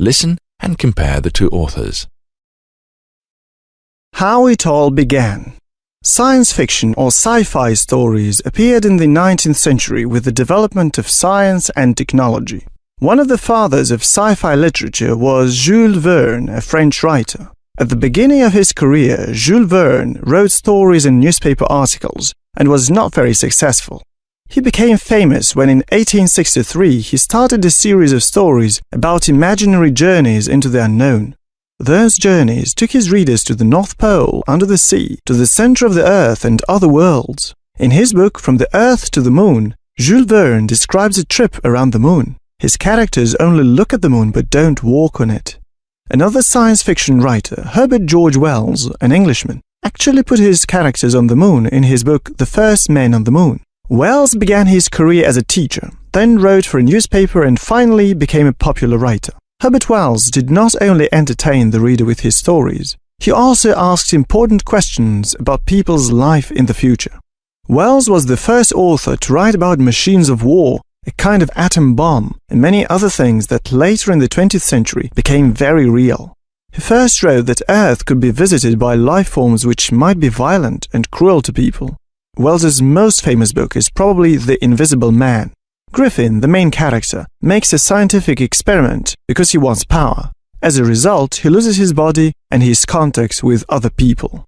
Listen and compare the two authors. How it all began. Science fiction or sci-fi stories appeared in the 19th century with the development of science and technology. One of the fathers of sci-fi literature was Jules Verne, a French writer. At the beginning of his career, Jules Verne wrote stories and newspaper articles and was not very successful. He became famous when in 1863 he started a series of stories about imaginary journeys into the unknown. Those journeys took his readers to the North Pole, under the sea, to the center of the Earth and other worlds. In his book From the Earth to the Moon, Jules Verne describes a trip around the moon. His characters only look at the moon but don't walk on it. Another science fiction writer, Herbert George Wells, an Englishman, actually put his characters on the moon in his book The First Men on the Moon. Wells began his career as a teacher, then wrote for a newspaper and finally became a popular writer. Herbert Wells did not only entertain the reader with his stories, he also asked important questions about people's life in the future. Wells was the first author to write about machines of war, a kind of atom bomb, and many other things that later in the 20th century became very real. He first wrote that Earth could be visited by life forms which might be violent and cruel to people. Wells's most famous book is probably The Invisible Man. Griffin, the main character, makes a scientific experiment because he wants power. As a result, he loses his body and his contacts with other people.